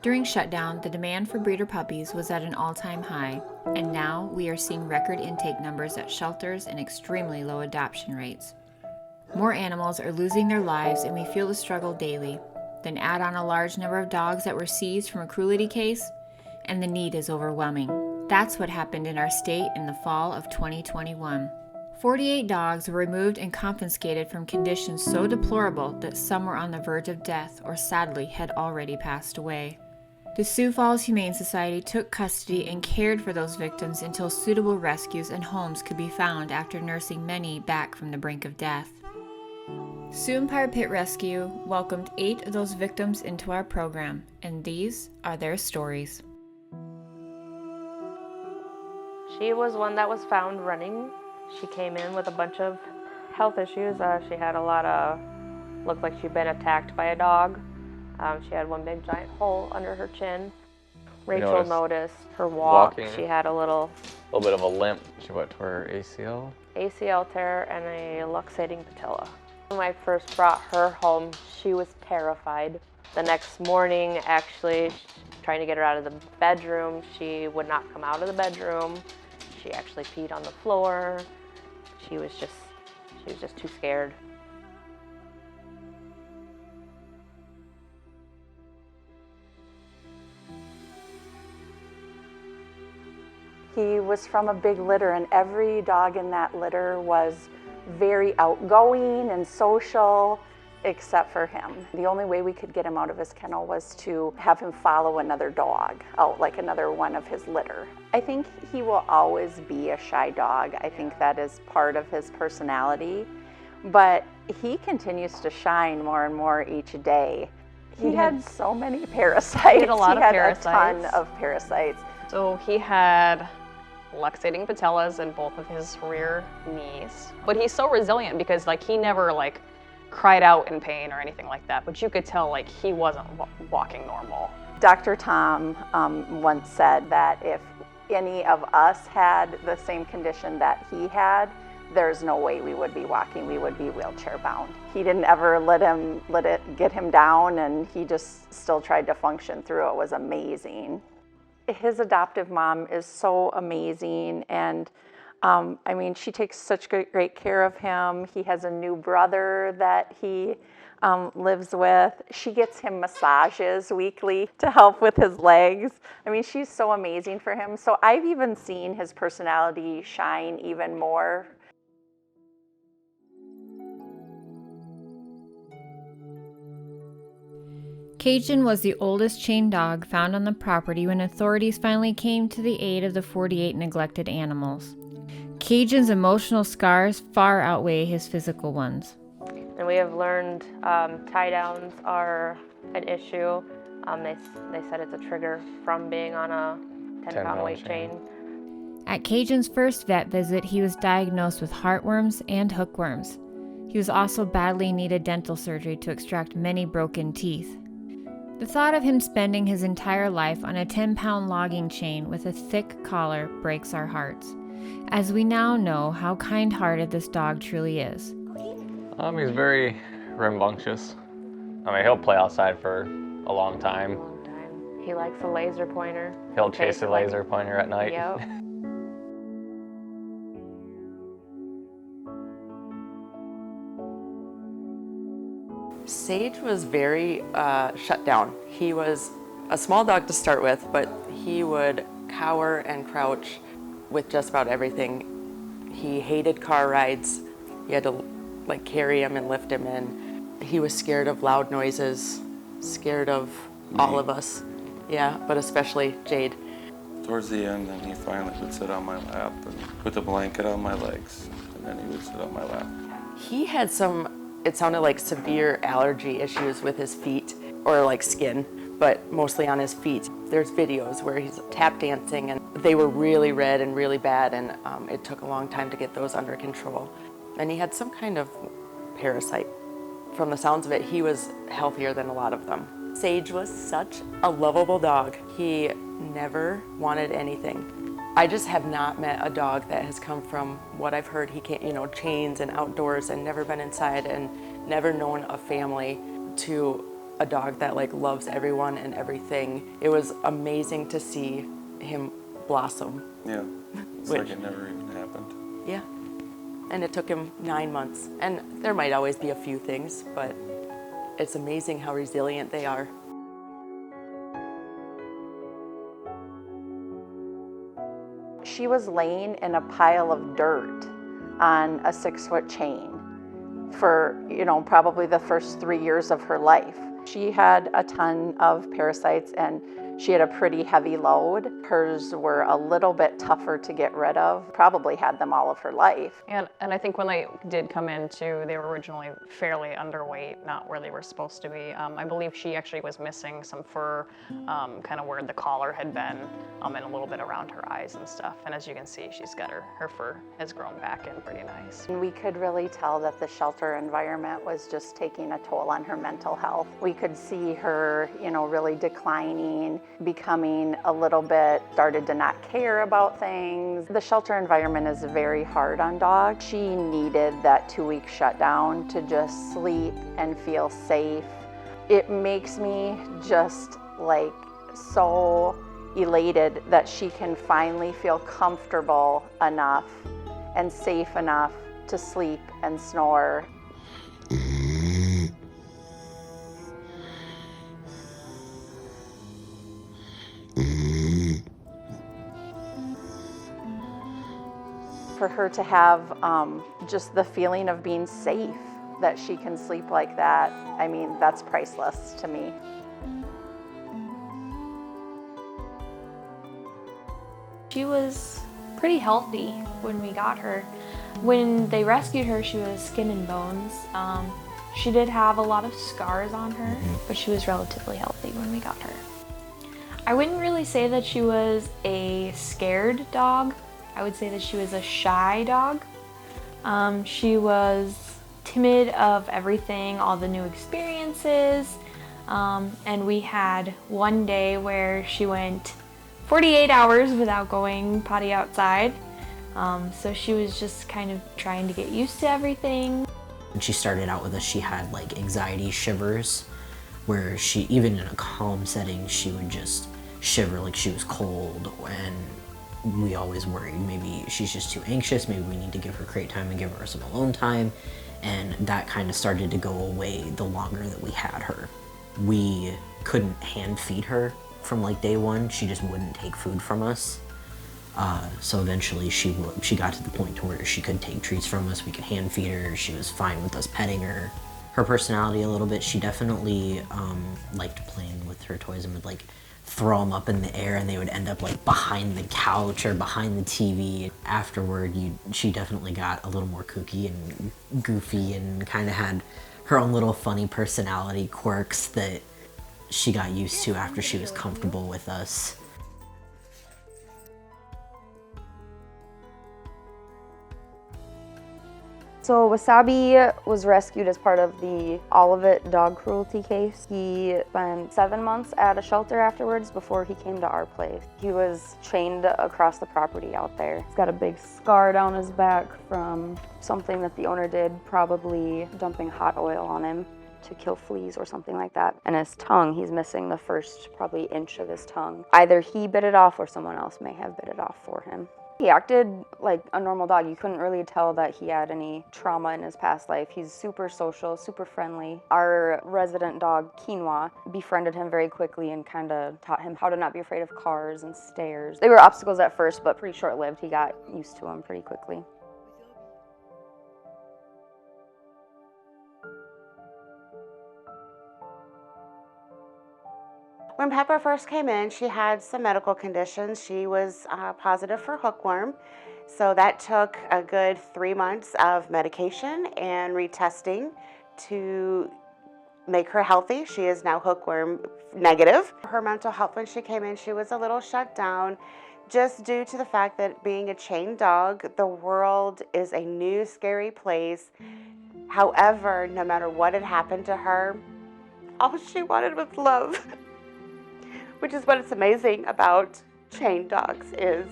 During shutdown, the demand for breeder puppies was at an all-time high, and now we are seeing record intake numbers at shelters and extremely low adoption rates. More animals are losing their lives, and we feel the struggle daily. Then add on a large number of dogs that were seized from a cruelty case, and the need is overwhelming. That's what happened in our state in the fall of 2021. 48 dogs were removed and confiscated from conditions so deplorable that some were on the verge of death or sadly had already passed away. The Sioux Falls Humane Society took custody and cared for those victims until suitable rescues and homes could be found after nursing many back from the brink of death. Sioux Empire Pit Rescue welcomed 8 of those victims into our program, and these are their stories. She was one that was found running. She came in with a bunch of health issues. She had a lot of, looked like she'd been attacked by a dog. She had one big giant hole under her chin. Rachel noticed her walking. She had a little bit of a limp. She went to her ACL tear and a luxating patella. When I first brought her home, she was terrified. The next morning, actually, trying to get her out of the bedroom, she would not come out of the bedroom. She actually peed on the floor. She was just too scared. He was from a big litter, and every dog in that litter was very outgoing and social, except for him. The only way we could get him out of his kennel was to have him follow another dog out, like another one of his litter. I think he will always be a shy dog. I think that is part of his personality, but he continues to shine more and more each day. He had so many parasites. He had a lot of parasites. He had a ton of parasites. So he had luxating patellas in both of his rear knees. But he's so resilient because he never cried out in pain or anything like that, but you could tell he wasn't walking normal. Dr. Tom once said that if any of us had the same condition that he had, there's no way we would be walking, we would be wheelchair bound. He didn't ever let it get him down, and he just still tried to function through it. It was amazing. His adoptive mom is so amazing, and she takes such great care of him. He has a new brother that he lives with. She gets him massages weekly to help with his legs. She's so amazing for him. So I've even seen his personality shine even more. Cajun was the oldest chained dog found on the property when authorities finally came to the aid of the 48 neglected animals. Cajun's emotional scars far outweigh his physical ones. And we have learned tie downs are an issue. They said it's a trigger from being on a 10-pound weight chain. At Cajun's first vet visit, he was diagnosed with heartworms and hookworms. He was also badly needed dental surgery to extract many broken teeth. The thought of him spending his entire life on a 10-pound logging chain with a thick collar breaks our hearts, as we now know how kind-hearted this dog truly is. He's very rambunctious. He'll play outside for a long time. He likes a laser pointer. He'll chase a laser pointer at night. Yep. Sage was very shut down. He was a small dog to start with, but he would cower and crouch with just about everything. He hated car rides. You had to carry him and lift him in. He was scared of loud noises, scared of all of us. Yeah, but especially Jade. Towards the end, then he finally would sit on my lap and put a blanket on my legs, and then he would sit on my lap. He had it sounded like severe allergy issues with his feet, or skin, but mostly on his feet. There's videos where he's tap dancing, and they were really red and really bad, and it took a long time to get those under control. And he had some kind of parasite. From the sounds of it, he was healthier than a lot of them. Sage was such a lovable dog. He never wanted anything. I just have not met a dog that has come from what I've heard. He can't, chains and outdoors and never been inside and never known a family to a dog that like loves everyone and everything. It was amazing to see him blossom. Yeah, it's like it never even happened. Yeah, and it took him 9 months. And there might always be a few things, but it's amazing how resilient they are. She was laying in a pile of dirt on a 6-foot chain for, probably the first 3 years of her life. She had a ton of parasites and she had a pretty heavy load. Hers were a little bit tougher to get rid of, probably had them all of her life. And I think when they did come in too, they were originally fairly underweight, not where they were supposed to be. I believe she actually was missing some fur, kind of where the collar had been, and a little bit around her eyes and stuff. And as you can see, she's got her fur has grown back in pretty nice. And we could really tell that the shelter environment was just taking a toll on her mental health. We could see her, really declining, becoming a little bit, started to not care about things. The shelter environment is very hard on dogs. She needed that 2-week shutdown to just sleep and feel safe. It makes me just like so elated that she can finally feel comfortable enough and safe enough to sleep and snore. For her to have just the feeling of being safe, that she can sleep like that, I mean, that's priceless to me. She was pretty healthy when we got her. When they rescued her, she was skin and bones. She did have a lot of scars on her, but she was relatively healthy when we got her. I wouldn't really say that she was a scared dog. I would say that she was a shy dog. She was timid of everything, all the new experiences. And we had one day where she went 48 hours without going potty outside. So she was just kind of trying to get used to everything. When she started out with us, she had like anxiety shivers, where she, even in a calm setting, she would just shiver like she was cold, and we always worried maybe she's just too anxious, maybe we need to give her crate time and give her some alone time, and that kind of started to go away the longer that we had her. We couldn't hand feed her from like day one. She just wouldn't take food from us. So eventually she got to the point to where she could take treats from us, we could hand feed her, she was fine with us petting her. Her personality a little bit, she definitely liked playing with her toys and would like throw them up in the air and they would end up like behind the couch or behind the TV. Afterward, she definitely got a little more kooky and goofy and kind of had her own little funny personality quirks that she got used to after she was comfortable with us. So Wasabi was rescued as part of the Olivet dog cruelty case. He spent 7 months at a shelter afterwards before he came to our place. He was chained across the property out there. He's got a big scar down his back from something that the owner did, probably dumping hot oil on him to kill fleas or something like that. And his tongue, he's missing the first probably inch of his tongue. Either he bit it off or someone else may have bit it off for him. He acted like a normal dog. You couldn't really tell that he had any trauma in his past life. He's super social, super friendly. Our resident dog, Quinoa, befriended him very quickly and kind of taught him how to not be afraid of cars and stairs. They were obstacles at first, but pretty short-lived. He got used to them pretty quickly. When Pepper first came in, she had some medical conditions. She was positive for hookworm, so that took a good 3 months of medication and retesting to make her healthy. She is now hookworm negative. Her mental health when she came in, she was a little shut down just due to the fact that being a chained dog, the world is a new, scary place. However, no matter what had happened to her, all she wanted was love. Which is what is amazing about chained dogs is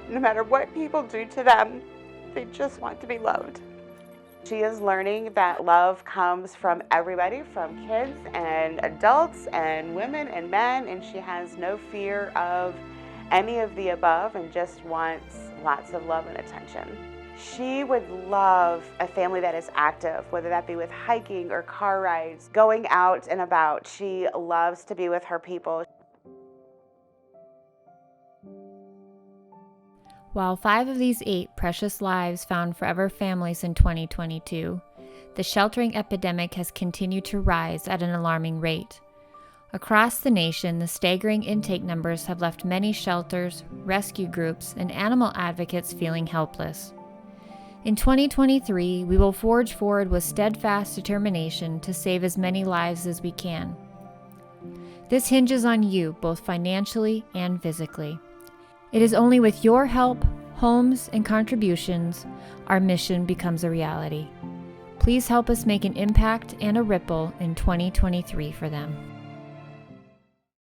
no matter what people do to them, they just want to be loved. She is learning that love comes from everybody, from kids and adults and women and men, and she has no fear of any of the above and just wants lots of love and attention. She would love a family that is active, whether that be with hiking or car rides, going out and about. She loves to be with her people. While 5 of these 8 precious lives found forever families in 2022, the sheltering epidemic has continued to rise at an alarming rate. Across the nation, the staggering intake numbers have left many shelters, rescue groups, and animal advocates feeling helpless. In 2023, we will forge forward with steadfast determination to save as many lives as we can. This hinges on you, both financially and physically. It is only with your help, homes, and contributions our mission becomes a reality. Please help us make an impact and a ripple in 2023 for them.